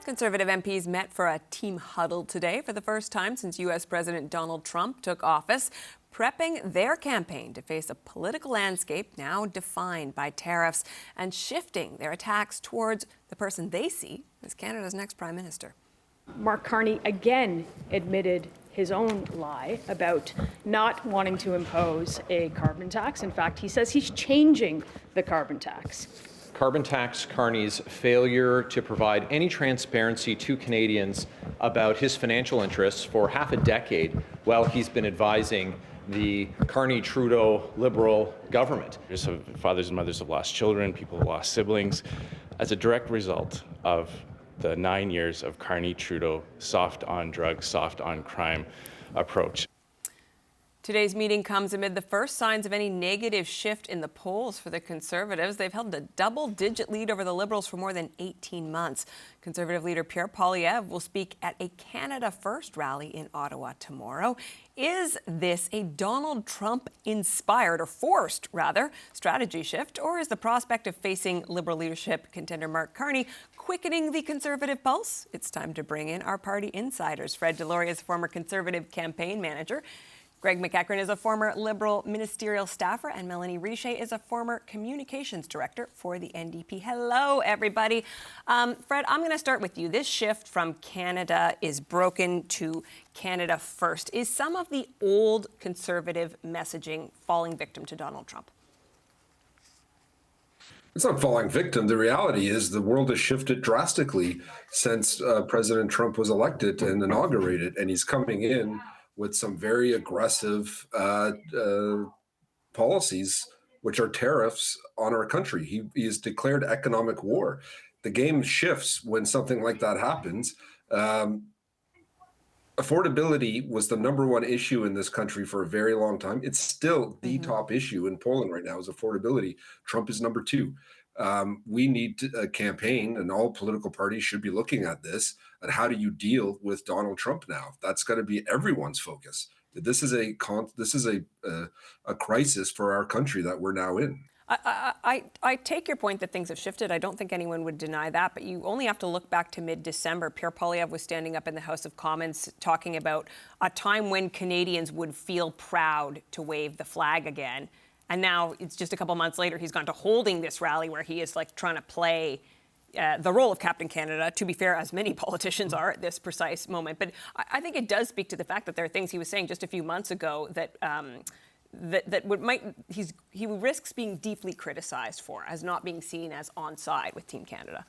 Conservative MPs met for a team huddle today for the first time since U.S. President Donald Trump took office, prepping their campaign to face a political landscape now defined by tariffs and shifting their attacks towards the person they see as Canada's next Prime Minister. Mark Carney again admitted his own lie about not wanting to impose a carbon tax. In fact, he says he's changing the carbon tax. Carbon tax Carney's failure to provide any transparency to Canadians about his financial interests for half a decade while he's been advising the Carney-Trudeau Liberal government. Fathers and mothers have lost children, people have lost siblings, as a direct result of the 9 years of Carney-Trudeau soft on drugs, soft on crime approach. Today's meeting comes amid the first signs of any negative shift in the polls for the Conservatives. They've held a double-digit lead over the Liberals for more than 18 months. Conservative leader Pierre Poilievre will speak at a Canada First rally in Ottawa tomorrow. Is this a Donald Trump-inspired, or forced, rather, strategy shift, or is the prospect of facing Liberal leadership contender Mark Carney quickening the Conservative pulse? It's time to bring in our party insiders. Fred Deloria is former Conservative campaign manager. Greg McEachran is a former Liberal ministerial staffer, and Melanie Richer is a former communications director for the NDP. Hello, everybody. Fred, I'm going to start with you. This shift from Canada is broken to Canada First. Is some of the old Conservative messaging falling victim to Donald Trump? It's not falling victim. The reality is the world has shifted drastically since President Trump was elected and inaugurated, and he's coming in with some very aggressive policies, which are tariffs on our country. He has declared economic war. The game shifts when something like that happens. Affordability was the number one issue in this country for a very long time. It's still the top issue in Poland right now is affordability. Trump is number two. We need a campaign, and all political parties should be looking at this, at how do you deal with Donald Trump now? That's got to be everyone's focus. This is a crisis for our country that we're now in. I take your point that things have shifted. I don't think anyone would deny that, but you only have to look back to mid-December. Pierre Poilievre was standing up in the House of Commons talking about a time when Canadians would feel proud to wave the flag again. And now it's just a couple months later, he's gone to holding this rally where he is like trying to play the role of Captain Canada, to be fair, as many politicians are at this precise moment. But I think it does speak to the fact that there are things he was saying just a few months ago that he risks being deeply criticized for as not being seen as on side with Team Canada.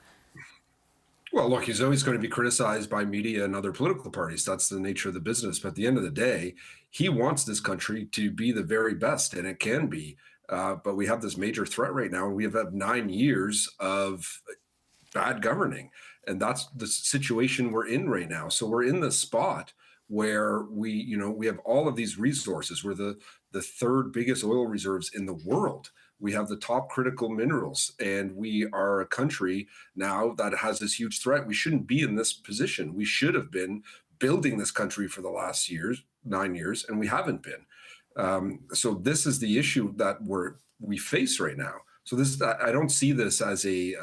Well, look, he's always going to be criticized by media and other political parties. That's the nature of the business. But at the end of the day, he wants this country to be the very best, and it can be. But we have this major threat right now. We have had 9 years of bad governing, and that's the situation we're in right now. So we're in the spot where we have all of these resources. We're the third biggest oil reserves in the world. We have the top critical minerals, and we are a country now that has this huge threat. We shouldn't be in this position. We should have been building this country for the last 9 years, and we haven't been. So this is the issue that we face right now. So I don't see this as a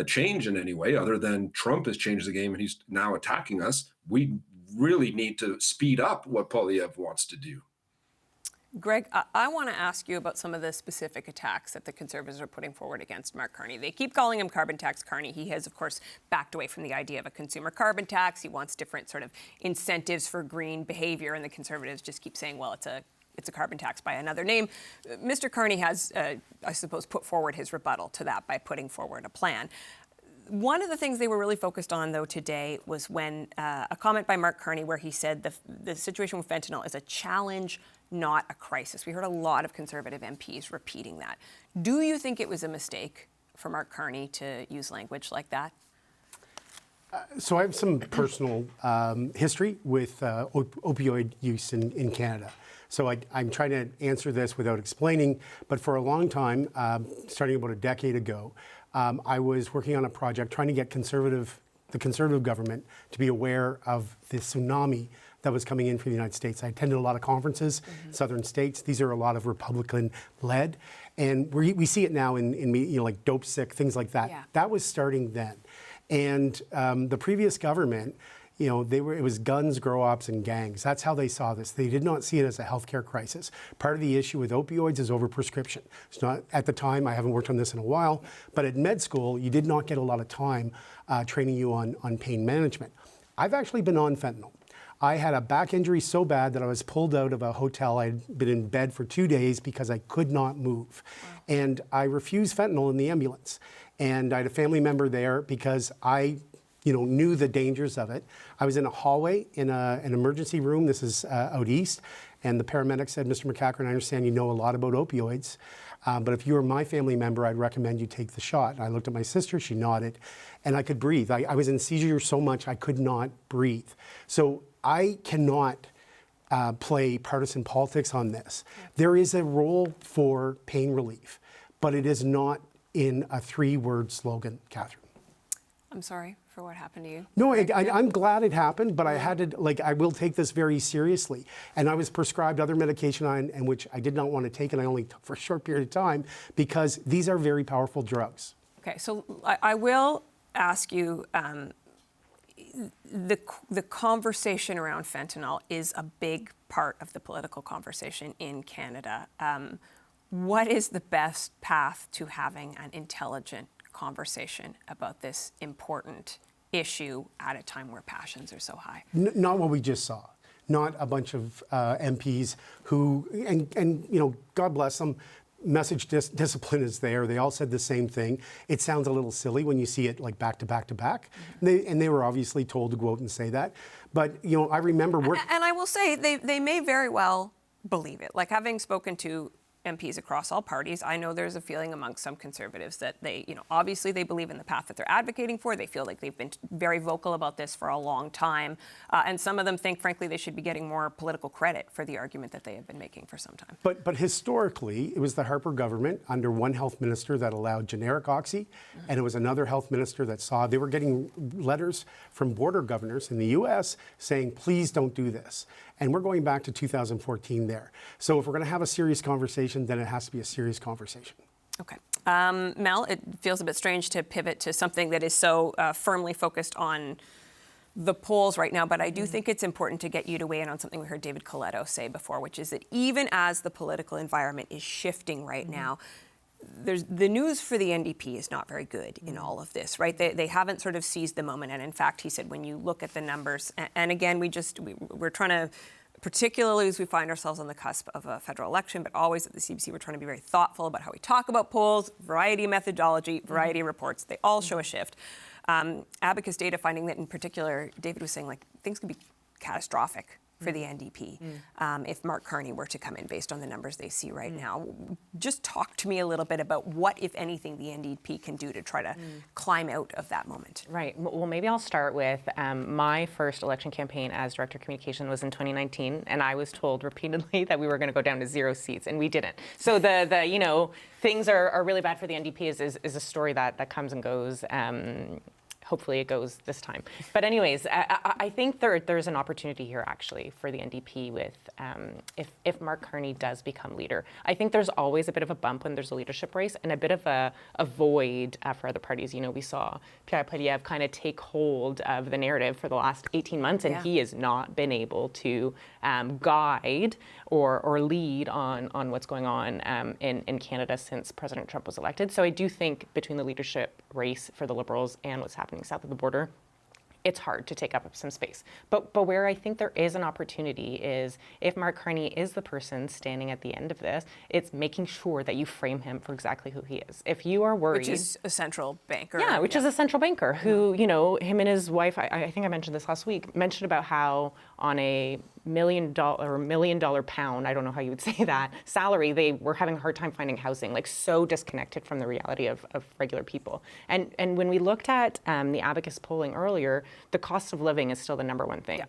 change in any way, other than Trump has changed the game and he's now attacking us. We really need to speed up what Poilievre wants to do. Greg, I want to ask you about some of the specific attacks that the Conservatives are putting forward against Mark Carney. They keep calling him carbon tax Carney. He has, of course, backed away from the idea of a consumer carbon tax. He wants different sort of incentives for green behavior, and the Conservatives just keep saying, well, it's a carbon tax by another name. Mr. Carney has, I suppose, put forward his rebuttal to that by putting forward a plan. One of the things they were really focused on, though, today was when a comment by Mark Carney where he said the situation with fentanyl is a challenge, not a crisis. We heard a lot of Conservative MPs repeating that. Do you think it was a mistake for Mark Carney to use language like that? So I have some personal history with opioid use in Canada. So I'm trying to answer this without explaining, but for a long time, starting about a decade ago, I was working on a project trying to get the Conservative government to be aware of the tsunami that was coming in from the United States. I attended a lot of conferences in southern states. These are a lot of Republican-led. And we see it now in like dope sick, things like that. Yeah. That was starting then. And the previous government, you know, it was guns, grow-ops, and gangs. That's how they saw this. They did not see it as a healthcare crisis. Part of the issue with opioids is overprescription. It's not, at the time, I haven't worked on this in a while, but at med school, you did not get a lot of time training you on pain management. I've actually been on fentanyl. I had a back injury so bad that I was pulled out of a hotel. I'd been in bed for 2 days because I could not move. Wow. And I refused fentanyl in the ambulance. And I had a family member there because I knew the dangers of it. I was in a hallway in an emergency room. This is out east. And the paramedic said, Mr. McCacker, I understand you know a lot about opioids, but if you were my family member, I'd recommend you take the shot. And I looked at my sister, she nodded, and I could breathe. I was in seizure so much I could not breathe. So I cannot play partisan politics on this. There is a role for pain relief, but it is not in a 3-word slogan, Catherine. I'm sorry for what happened to you. No, I'm glad it happened, but I had to, I will take this very seriously. And I was prescribed other medication and which I did not want to take, and I only took for a short period of time, because these are very powerful drugs. Okay, so I will ask you, the conversation around fentanyl is a big part of the political conversation in Canada. What is the best path to having an intelligent conversation about this important issue at a time where passions are so high? Not what we just saw. Not a bunch of MPs who, and God bless them, message discipline is there. They all said the same thing. It sounds a little silly when you see it like back to back to back. Mm-hmm. They were obviously told to go out and say that. But, I remember... And I will say, they may very well believe it. Like, having spoken to MPs across all parties, I know there's a feeling amongst some Conservatives that they, obviously they believe in the path that they're advocating for. They feel like they've been very vocal about this for a long time. And some of them think, frankly, they should be getting more political credit for the argument that they have been making for some time. But historically, it was the Harper government under one health minister that allowed generic oxy, and it was another health minister that saw, they were getting letters from border governors in the US saying, please don't do this. And we're going back to 2014 there. So if we're going to have a serious conversation, then it has to be a serious conversation. Okay. Mel, it feels a bit strange to pivot to something that is so firmly focused on the polls right now, but I do think it's important to get you to weigh in on something we heard David Coletto say before, which is that even as the political environment is shifting right now, the news for the NDP is not very good in all of this, right? They haven't sort of seized the moment. And in fact, he said, when you look at the numbers, and again, we're trying to, particularly as we find ourselves on the cusp of a federal election, but always at the CBC, we're trying to be very thoughtful about how we talk about polls, variety of methodology, variety of reports. They all show a shift. Abacus data finding that in particular, David was saying, like, things could be catastrophic for the NDP if Mark Carney were to come in based on the numbers they see right now. Just talk to me a little bit about what, if anything, the NDP can do to try to climb out of that moment. Right. Well, maybe I'll start with my first election campaign as Director of Communication was in 2019, and I was told repeatedly that we were going to go down to 0 seats, and we didn't. So the things are really bad for the NDP is a story that comes and goes. Hopefully it goes this time. But anyways, I think there's an opportunity here actually for the NDP with if Mark Carney does become leader. I think there's always a bit of a bump when there's a leadership race and a bit of a void for other parties. We saw Pierre Poilievre kind of take hold of the narrative for the last 18 months, and he has not been able to guide or lead on what's going on in Canada since President Trump was elected. So I do think between the leadership race for the Liberals and what's happening south of the border, it's hard to take up some space. But where I think there is an opportunity is if Mark Carney is the person standing at the end of this, it's making sure that you frame him for exactly who he is. If you are worried... Which is a central banker. Yeah, which is a central banker who, him and his wife, I think I mentioned this last week, mentioned about how on a $1 million pound, I don't know how you would say that, salary, they were having a hard time finding housing, like so disconnected from the reality of regular people. And when we looked at the Abacus polling earlier, the cost of living is still the number one thing. Yeah.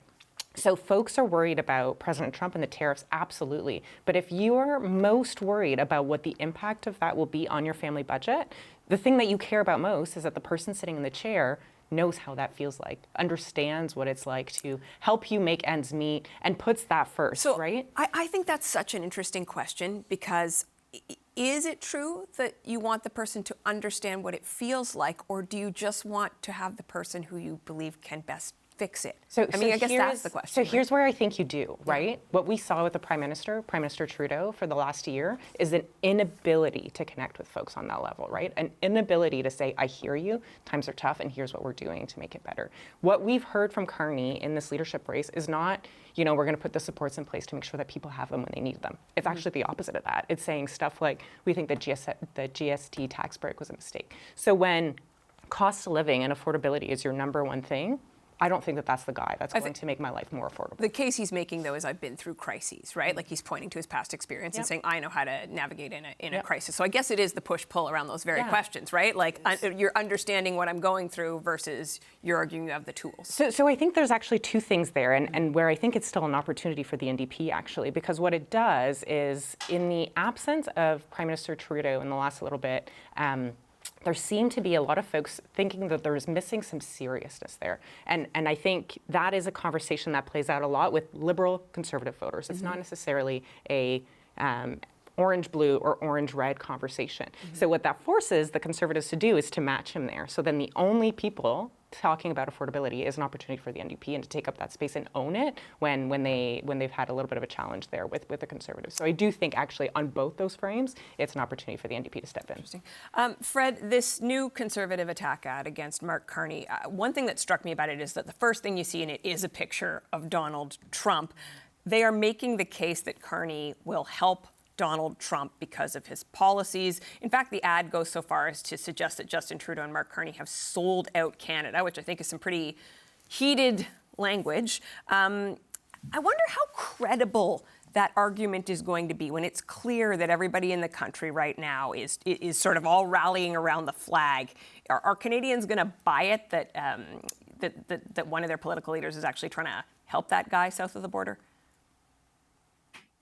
So folks are worried about President Trump and the tariffs, absolutely. But if you are most worried about what the impact of that will be on your family budget, the thing that you care about most is that the person sitting in the chair knows how that feels like, understands what it's like to help you make ends meet, and puts that first, right? I think that's such an interesting question because Is it true that you want the person to understand what it feels like, or do you just want to have the person who you believe can best fix it? I guess that's the question. So here's where I think you do, right? What we saw with the Prime Minister Trudeau, for the last year is an inability to connect with folks on that level, right? An inability to say, I hear you, times are tough, and here's what we're doing to make it better. What we've heard from Carney in this leadership race is not, we're going to put the supports in place to make sure that people have them when they need them. It's actually the opposite of that. It's saying stuff like, we think the GST tax break was a mistake. So when cost of living and affordability is your number one thing, I don't think that that's the guy that's going to make my life more affordable. The case he's making, though, is I've been through crises, right? Like, he's pointing to his past experience and saying, I know how to navigate in a crisis. So I guess it is the push-pull around those very questions, right? Like, you're understanding what I'm going through versus you're arguing you have the tools. So I think there's actually two things there, and where I think it's still an opportunity for the NDP, actually, because what it does is, in the absence of Prime Minister Trudeau in the last little bit, there seem to be a lot of folks thinking that there's missing some seriousness there. And I think that is a conversation that plays out a lot with Liberal Conservative voters. It's not necessarily a orange-blue or orange-red conversation. So what that forces the Conservatives to do is to match him there. So then the only people talking about affordability is an opportunity for the NDP and to take up that space and own it when they've had a little bit of a challenge there with the Conservatives. So I do think actually on both those frames, it's an opportunity for the NDP to step in. Interesting. Fred, this new Conservative attack ad against Mark Carney, one thing that struck me about it is that the first thing you see in it is a picture of Donald Trump. They are making the case that Carney will help Donald Trump because of his policies. In fact, the ad goes so far as to suggest that Justin Trudeau and Mark Carney have sold out Canada, which I think is some pretty heated language. I wonder how credible that argument is going to be when it's clear that everybody in the country right now is sort of all rallying around the flag. Are Canadians going to buy it that one of their political leaders is actually trying to help that guy south of the border?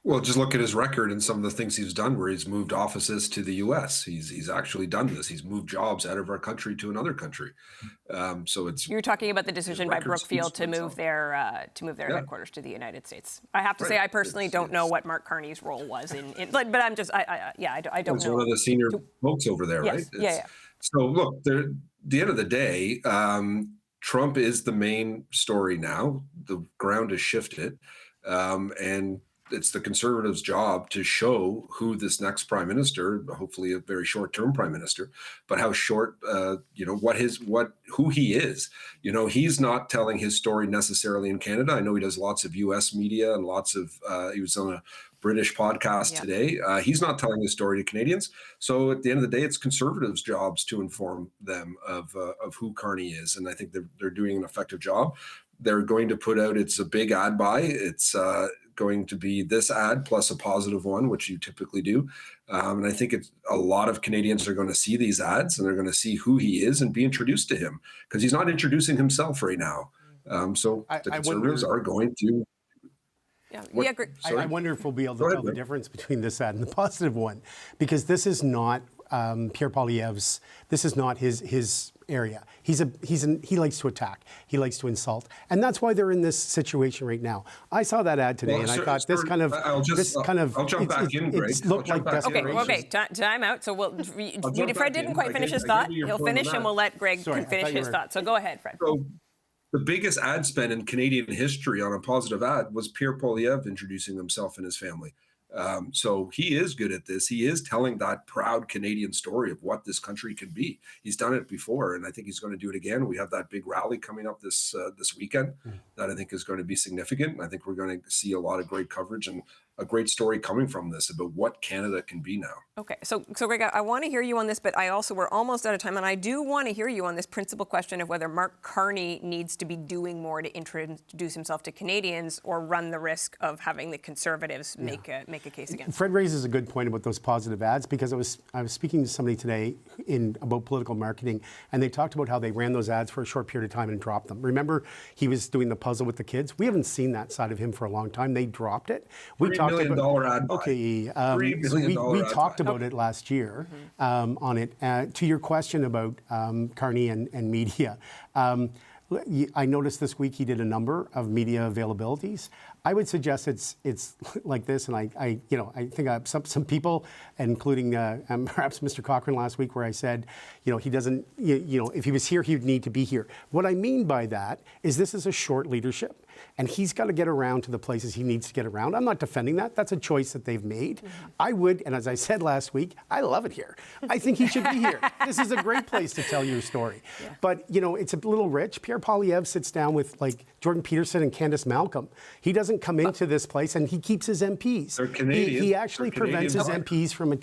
Well, just look at his record and some of the things he's done where he's moved offices to the U.S. He's actually done this. He's moved jobs out of our country to another country. So it's. You're talking about the decision by Brookfield to move their headquarters to the United States. I have to say, I personally don't know what Mark Carney's role was but I'm just, I don't know. He's one of the senior folks over there, yes. right? So look, at the end of the day, Trump is the main story now. The ground has shifted, and it's the Conservatives' job to show who this next prime minister, hopefully a very short-term prime minister, but how short, who he is. He's not telling his story necessarily in Canada. I know he does lots of U.S. media and lots of. He was on a British podcast today. He's not telling his story to Canadians. So at the end of the day, it's Conservatives' jobs to inform them of who Carney is, and I think they're doing an effective job. They're going to put out. It's a big ad buy. It's going to be this ad plus a positive one, which you typically do. And I think a lot of Canadians are going to see these ads and they're going to see who he is and be introduced to him because he's not introducing himself right now. So the Conservatives are going to. I wonder if we'll be able to tell the difference between this ad and the positive one, because this is not Pierre Poilievre's. This is not his area. He likes to attack. He likes to insult, and that's why they're in this situation right now. I I thoued that ad today, and I thought this kind of. I'll jump back in, Greg. It looked like desperation. Okay. Time out. So Fred didn't quite finish his thought. He'll finish, and we'll let Greg finish his thought. So go ahead, Fred. So, the biggest ad spend in Canadian history on a positive ad was Pierre Poilievre introducing himself and his family. So he is good at this. He is telling that proud Canadian story of what this country can be. He's done it before, and I think he's going to do it again. We have that big rally coming up this weekend that I think is going to be significant. I think we're going to see a lot of great coverage and a great story coming from this about what Canada can be now. Okay, so Greg, I want to hear you on this, but we're almost out of time, and I do want to hear you on this principal question of whether Mark Carney needs to be doing more to introduce himself to Canadians or run the risk of having the Conservatives make a case against him. Fred raises a good point about those positive ads, because I was speaking to somebody today about political marketing, and they talked about how they ran those ads for a short period of time and dropped them. Remember, he was doing the puzzle with the kids? We haven't seen that side of him for a long time. They dropped it. We talked $3 million ad buy. Okay, $3 million we talked about it last year on it. To your question about Carney and media, I noticed this week he did a number of media availabilities. I would suggest it's like this, and I think some people, including perhaps Mr. Cochrane last week, where I said, he doesn't, if he was here, he would need to be here. What I mean by that is this is a short leadership, and he's got to get around to the places he needs to get around. I'm not defending that. That's a choice that they've made. Mm-hmm. I would, and as I said last week, I love it here. I think he should be here. This is a great place to tell your story. Yeah. But, it's a little rich. Pierre Poilievre sits down with Jordan Peterson and Candice Malcolm. He doesn't come into this place, and he keeps his MPs. They're Canadian. He actually prevents his MPs from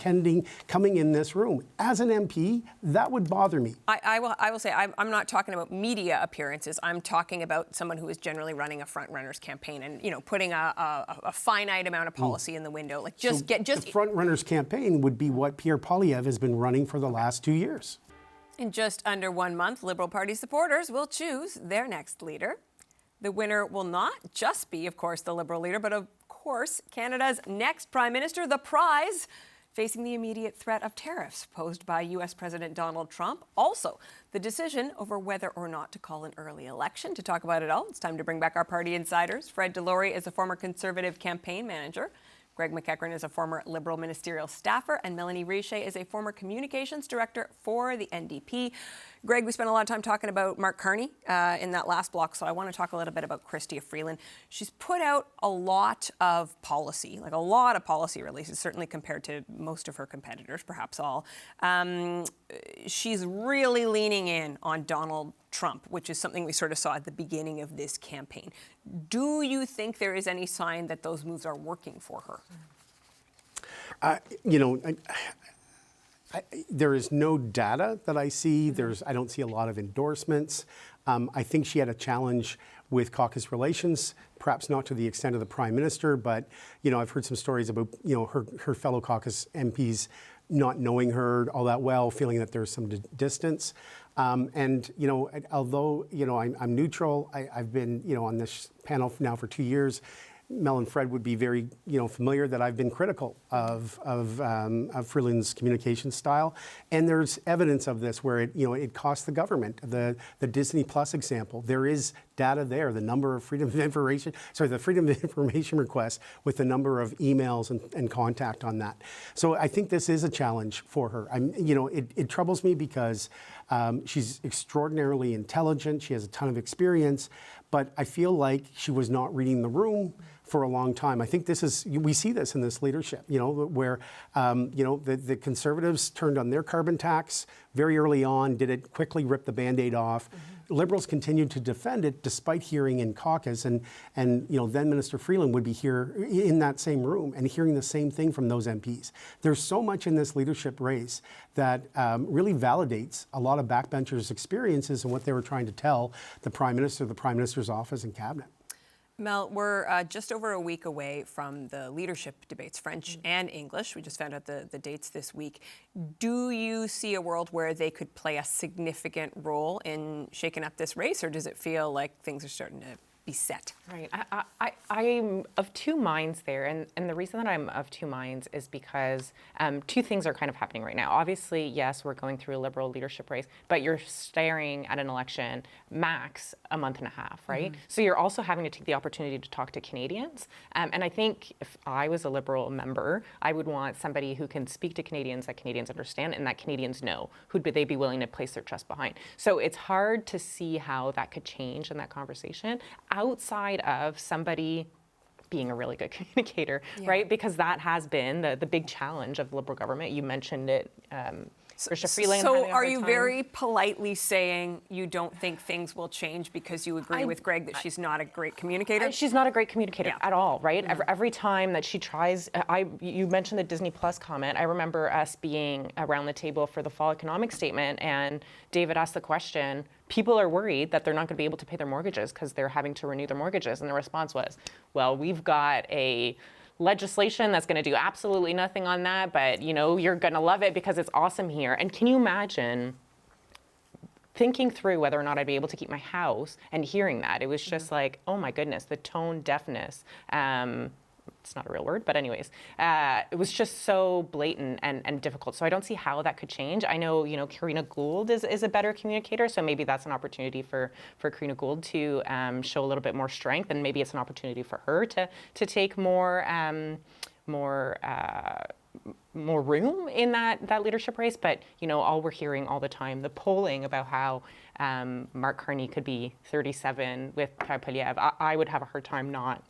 coming in this room. As an MP, that would bother me. I will say, I'm not talking about media appearances. I'm talking about someone who is generally running a front-runners campaign and, putting a finite amount of policy in the window. The front-runners campaign would be what Pierre Poilievre has been running for the last 2 years. In just under 1 month, Liberal Party supporters will choose their next leader. The winner will not just be, of course, the Liberal leader, but of course, Canada's next Prime Minister, the prize, facing the immediate threat of tariffs posed by U.S. President Donald Trump. Also, the decision over whether or not to call an early election. To talk about it all, it's time to bring back our party insiders. Fred Delory is a former Conservative campaign manager. Greg McEachran is a former Liberal ministerial staffer, and Melanie Richer is a former communications director for the NDP. Greg, we spent a lot of time talking about Mark Carney in that last block, so I want to talk a little bit about Chrystia Freeland. She's put out a lot of policy, releases, certainly compared to most of her competitors, perhaps all. She's really leaning in on Donald Trump, which is something we sort of saw at the beginning of this campaign. Do you think there is any sign that those moves are working for her? There is no data that I see. I don't see a lot of endorsements. I think she had a challenge with caucus relations, perhaps not to the extent of the Prime Minister, but I've heard some stories about her fellow caucus MPs not knowing her all that well, feeling that there's some distance. Although I'm neutral, I've been on this panel now for 2 years. Mel and Fred would be very, familiar that I've been critical of Freeland's communication style, and there's evidence of this where it cost the government. The Disney Plus example, there is data there. The number of the Freedom of Information requests with the number of emails and contact on that. So I think this is a challenge for her. It troubles me because she's extraordinarily intelligent. She has a ton of experience, but I feel like she was not reading the room for a long time. I think we see this in this leadership, where, the Conservatives turned on their carbon tax very early on, did it quickly, ripped the Band-Aid off. Mm-hmm. Liberals continued to defend it despite hearing in caucus, and then Minister Freeland would be here in that same room and hearing the same thing from those MPs. There's so much in this leadership race that really validates a lot of backbenchers' experiences and what they were trying to tell the Prime Minister, the Prime Minister's office and cabinet. Mel, we're just over a week away from the leadership debates, French and English. We just found out the dates this week. Do you see a world where they could play a significant role in shaking up this race, or does it feel like things are starting to be set? Right. I'm of two minds there. And the reason that I'm of two minds is because two things are kind of happening right now. Obviously, yes, we're going through a Liberal leadership race, but you're staring at an election max a month and a half, right? Mm-hmm. So you're also having to take the opportunity to talk to Canadians. And I think if I was a Liberal member, I would want somebody who can speak to Canadians that Canadians understand and that Canadians know. Who'd they be willing to place their trust behind? So it's hard to see how that could change in that conversation outside of somebody being a really good communicator, right? Because that has been the big challenge of the Liberal government. You mentioned it. So are you very politely saying you don't think things will change because you agree with Greg that she's not a great communicator? She's not a great communicator at all, right? Mm-hmm. Every time that she tries, you mentioned the Disney Plus comment. I remember us being around the table for the fall economic statement, and David asked the question, people are worried that they're not going to be able to pay their mortgages because they're having to renew their mortgages. And the response was, well, we've got a legislation that's going to do absolutely nothing on that, but you're going to love it because it's awesome here. And can you imagine thinking through whether or not I'd be able to keep my house and hearing that? It was just like, oh my goodness, the tone deafness it's not a real word, but anyways, it was just so blatant and difficult. So I don't see how that could change. I know, Karina Gould is a better communicator, so maybe that's an opportunity for Karina Gould to show a little bit more strength, and maybe it's an opportunity for her to take more room in that leadership race. But all we're hearing all the time, the polling about how Mark Carney could be 37 with Pierre Poilievre, I would have a hard time not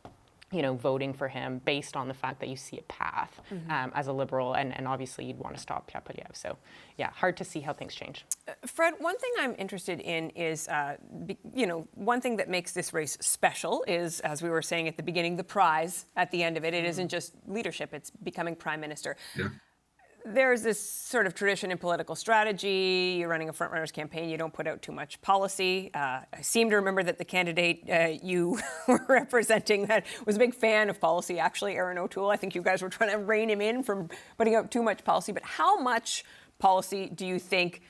voting for him based on the fact that you see a path as a Liberal, and obviously you'd want to stop Pierre Poilievre. So yeah, hard to see how things change. Fred, one thing I'm interested in is, one thing that makes this race special is, as we were saying at the beginning, the prize at the end of it. It isn't just leadership, it's becoming Prime Minister. Yeah. There's this sort of tradition in political strategy. You're running a frontrunner's campaign. You don't put out too much policy. I seem to remember that the candidate you were representing that was a big fan of policy, actually, Aaron O'Toole. I think you guys were trying to rein him in from putting out too much policy. But how much policy do you think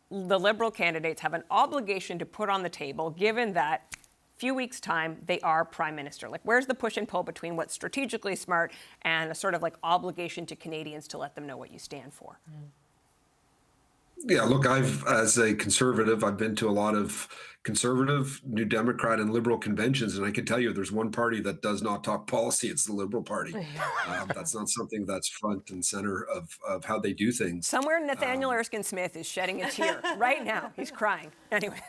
the Liberal candidates have an obligation to put on the table, given that few weeks' time, they are Prime Minister? Like, where's the push and pull between what's strategically smart and a sort of like obligation to Canadians to let them know what you stand for? Yeah, look, as a Conservative, I've been to a lot of Conservative, New Democrat, and Liberal conventions, and I can tell you there's one party that does not talk policy. It's the Liberal Party. That's not something that's front and center of how they do things. Somewhere Nathaniel Erskine Smith is shedding a tear right now. He's crying. Anyway.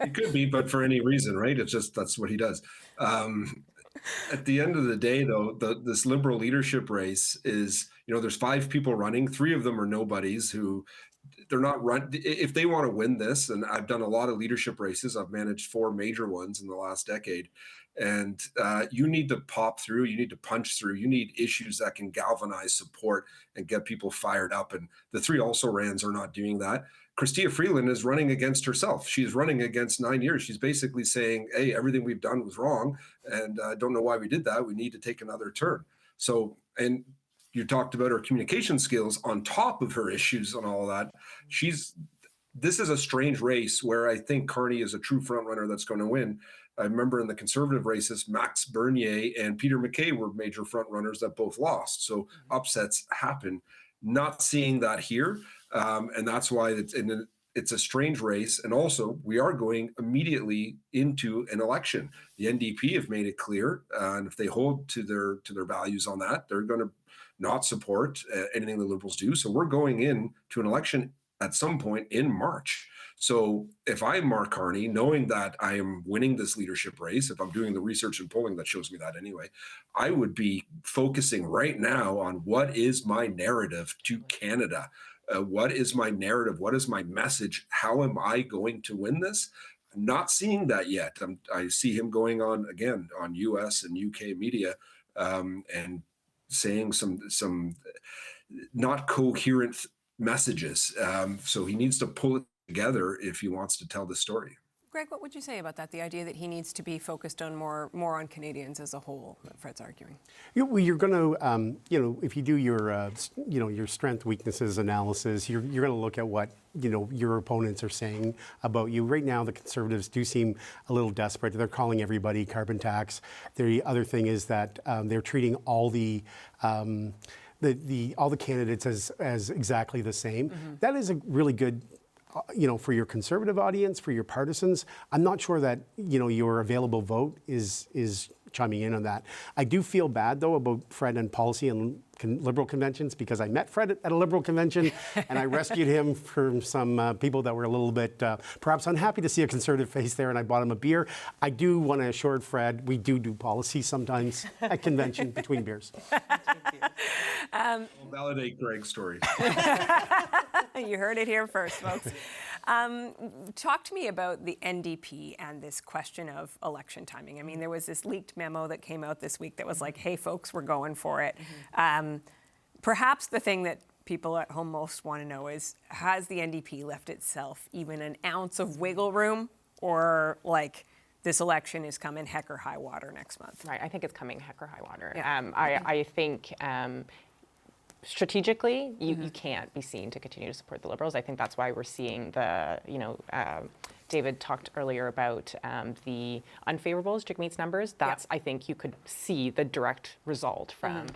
He could be, but for any reason, right? It's just that's what he does. At the end of the day, though, this Liberal leadership race is, there's 5 people running. 3 of them are nobodies who they're not run. If they want to win this, and I've done a lot of leadership races, I've managed 4 major ones in the last decade. And you need to pop through, you need to punch through, you need issues that can galvanize support and get people fired up. And the 3 also-rans are not doing that. Chrystia Freeland is running against herself. She's running against 9 years. She's basically saying, hey, everything we've done was wrong, and I don't know why we did that. We need to take another turn. So, and you talked about her communication skills on top of her issues and all that. This is a strange race where I think Carney is a true front runner that's going to win. I remember in the Conservative races, Max Bernier and Peter MacKay were major front runners that both lost. So upsets happen. Not seeing that here. And that's why it's a strange race. And also, we are going immediately into an election. The NDP have made it clear, and if they hold to their values on that, they're going to not support anything the Liberals do. So we're going into an election at some point in March. So if I'm Mark Carney, knowing that I am winning this leadership race, if I'm doing the research and polling that shows me that anyway, I would be focusing right now on what is my narrative to Canada. What is my narrative? What is my message? How am I going to win this? I'm not seeing that yet. I see him going on again on US and UK media and saying some not coherent messages. So he needs to pull it together if he wants to tell the story. Greg, what would you say about that? The idea that he needs to be focused on more on Canadians as a whole, that Fred's arguing. You're going to, if you do your, your strength, weaknesses analysis, you're going to look at what, your opponents are saying about you. Right now, the Conservatives do seem a little desperate. They're calling everybody carbon tax. The other thing is that they're treating all the all the candidates as exactly the same. Mm-hmm. That is a really good. For your Conservative audience, for your partisans, I'm not sure that, your available vote is chiming in on that. I do feel bad, though, about Fred and policy and Liberal conventions, because I met Fred at a Liberal convention and I rescued him from some people that were a little bit perhaps unhappy to see a Conservative face there, and I bought him a beer. I do want to assure Fred we do policy sometimes at convention between beers. I'll validate Greg's story. You heard it here first, folks. Talk to me about the NDP and this question of election timing. I mean, there was this leaked memo that came out this week that was like, hey, folks, we're going for it. Perhaps the thing that people at home most want to know is, has the NDP left itself even an ounce of wiggle room, or like this election is coming heck or high water next month? Right, I think it's coming heck or high water. Yeah. I think strategically, you can't be seen to continue to support the Liberals. I think that's why we're seeing the, David talked earlier about the unfavorables, Jagmeet's numbers. That's, I think you could see the direct result from,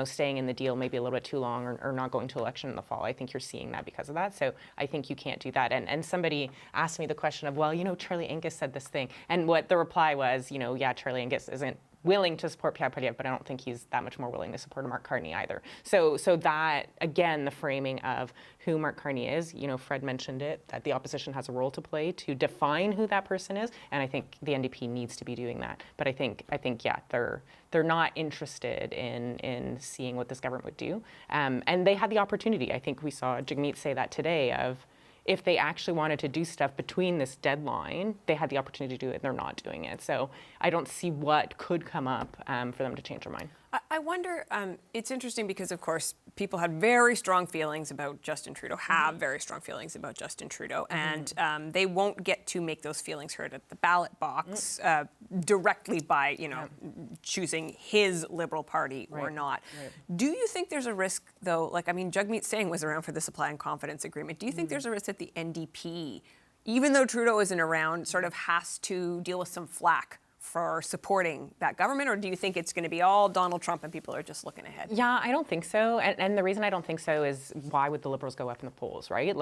staying in the deal maybe a little bit too long or not going to election in the fall. I think you're seeing that because of that. So I think you can't do that. And somebody asked me the question of, well, Charlie Angus said this thing. And what the reply was, yeah, Charlie Angus isn't willing to support Pierre Poilievre, but I don't think he's that much more willing to support Mark Carney either. So that, again, the framing of who Mark Carney is, Fred mentioned it, that the opposition has a role to play to define who that person is, and I think the NDP needs to be doing that. But I think yeah, they're not interested in seeing what this government would do. And they had the opportunity. I think we saw Jagmeet say that today of, if they actually wanted to do stuff between this deadline, they had the opportunity to do it, and they're not doing it. So I don't see what could come up for them to change their mind. I wonder, it's interesting because, of course, people had very strong feelings about Justin Trudeau, have very strong feelings about Justin Trudeau, and they won't get to make those feelings heard at the ballot box directly by, choosing his Liberal Party or not. Right. Do you think there's a risk, though, Jagmeet Singh was around for the supply and confidence agreement. Do you think there's a risk that the NDP, even though Trudeau isn't around, sort of has to deal with some flack for supporting that government, or do you think it's going to be all Donald Trump and people are just looking ahead? Yeah, I don't think so. And the reason I don't think so is, why would the Liberals go up in the polls, right?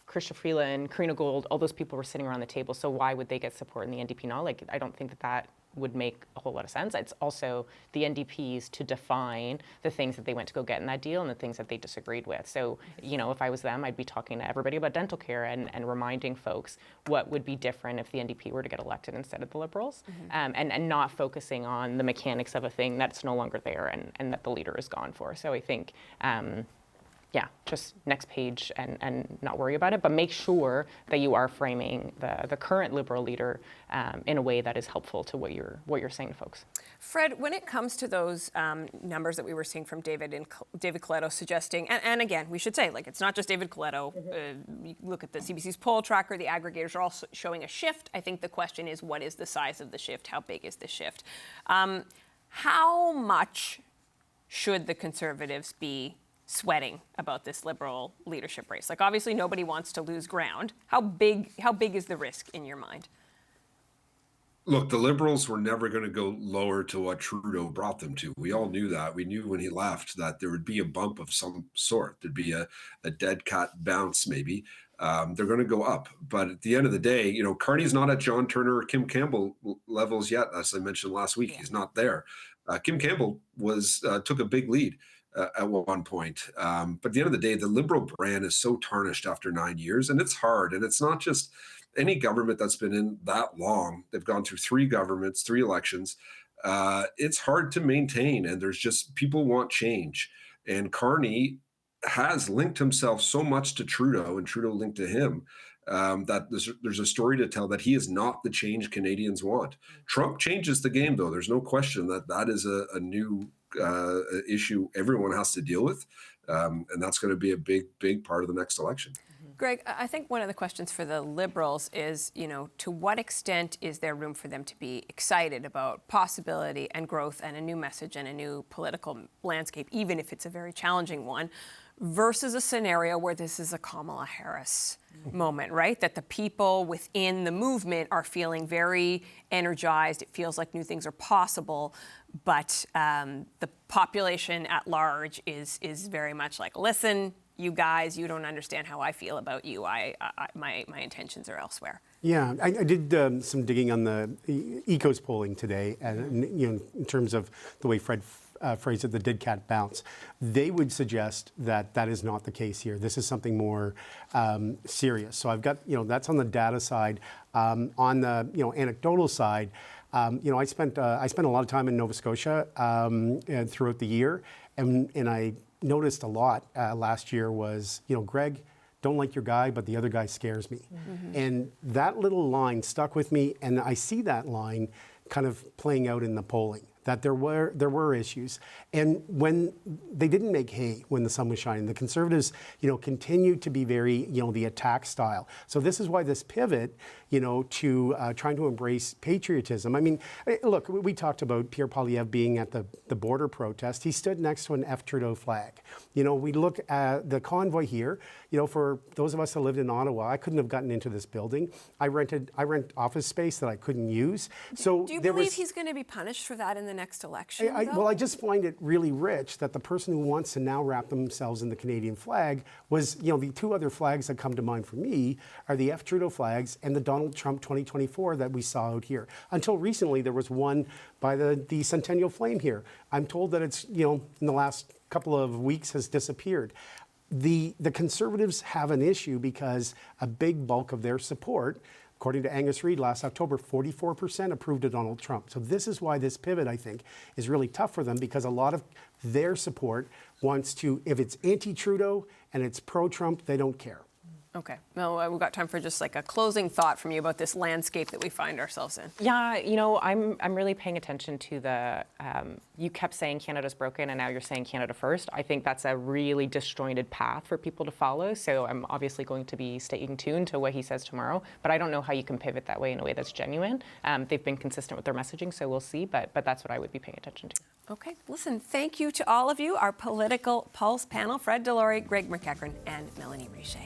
Chrystia Freeland, Karina Gold, all those people were sitting around the table, so why would they get support in the NDP now? I don't think that would make a whole lot of sense. It's also the NDP's to define the things that they went to go get in that deal and the things that they disagreed with. So, if I was them, I'd be talking to everybody about dental care and reminding folks what would be different if the NDP were to get elected instead of the Liberals, and not focusing on the mechanics of a thing that's no longer there and that the leader is gone for. So I think, just next page and not worry about it, but make sure that you are framing the current Liberal leader in a way that is helpful to what you're saying to folks. Fred, when it comes to those numbers that we were seeing from David Coletto suggesting, and again, we should say, it's not just David Coletto. You look at the CBC's poll tracker, the aggregators are all showing a shift. I think the question is, what is the size of the shift? How big is the shift? How much should the Conservatives be sweating about this Liberal leadership race? Obviously nobody wants to lose ground. How big is the risk in your mind? Look, the Liberals were never going to go lower to what Trudeau brought them to. We all knew that. We knew when he left that there would be a bump of some sort. There'd be a dead cat bounce, maybe. They're going to go up. But at the end of the day, Carney's not at John Turner or Kim Campbell levels yet, as I mentioned last week. He's not there. Kim Campbell took a big lead at one point. But at the end of the day, the Liberal brand is so tarnished after 9 years, and it's hard. And it's not just any government that's been in that long. They've gone through 3 governments, 3 elections. It's hard to maintain, and there's just, people want change. And Carney has linked himself so much to Trudeau, and Trudeau linked to him, that there's a story to tell that he is not the change Canadians want. Trump changes the game, though. There's no question that is a new issue everyone has to deal with, and that's going to be a big part of the next election. Greg, I think one of the questions for the Liberals is, to what extent is there room for them to be excited about possibility and growth and a new message and a new political landscape, even if it's a very challenging one, versus a scenario where this is a Kamala Harris moment, right? That the people within the movement are feeling very energized. It feels like new things are possible, but the population at large is very much like, listen, you guys, you don't understand how I feel about you. My intentions are elsewhere. Yeah, I did some digging on the Ecos polling today, and in terms of the way Fred phrased it, the dead cat bounce. They would suggest that that is not the case here. This is something more serious. So I've got, that's on the data side. On the anecdotal side, I spent a lot of time in Nova Scotia throughout the year, and I noticed a lot last year was, Greg, don't like your guy, but the other guy scares me. Mm-hmm. And that little line stuck with me, and I see that line kind of playing out in the polling. that there were issues. And when they didn't make hay when the sun was shining, the Conservatives, continued to be very, the attack style. So this is why this pivot, to trying to embrace patriotism. I mean, look, we talked about Pierre Poilievre being at the border protest. He stood next to an F. Trudeau flag. We look at the convoy here. For those of us that lived in Ottawa, I couldn't have gotten into this building. I rent office space that I couldn't use. So do you believe he's going to be punished for that in the next election? Well, I just find it really rich that the person who wants to now wrap themselves in the Canadian flag was, the two other flags that come to mind for me are the F. Trudeau flags and the Donald Trump 2024 that we saw out here. Until recently, there was one by the Centennial Flame here. I'm told that it's, in the last couple of weeks has disappeared. The Conservatives have an issue because a big bulk of their support, according to Angus Reid last October, 44% approved of Donald Trump. So this is why this pivot, I think, is really tough for them, because a lot of their support wants to, if it's anti-Trudeau and it's pro-Trump, they don't care. Okay. Well, we've got time for just like a closing thought from you about this landscape that we find ourselves in. Yeah, I'm really paying attention to the, you kept saying Canada's broken and now you're saying Canada first. I think that's a really disjointed path for people to follow. So I'm obviously going to be staying tuned to what he says tomorrow, but I don't know how you can pivot that way in a way that's genuine. They've been consistent with their messaging, so we'll see, but that's what I would be paying attention to. Okay, listen, thank you to all of you, our Political Pulse panel, Fred Delory, Greg McEachran, and Melanie Richer.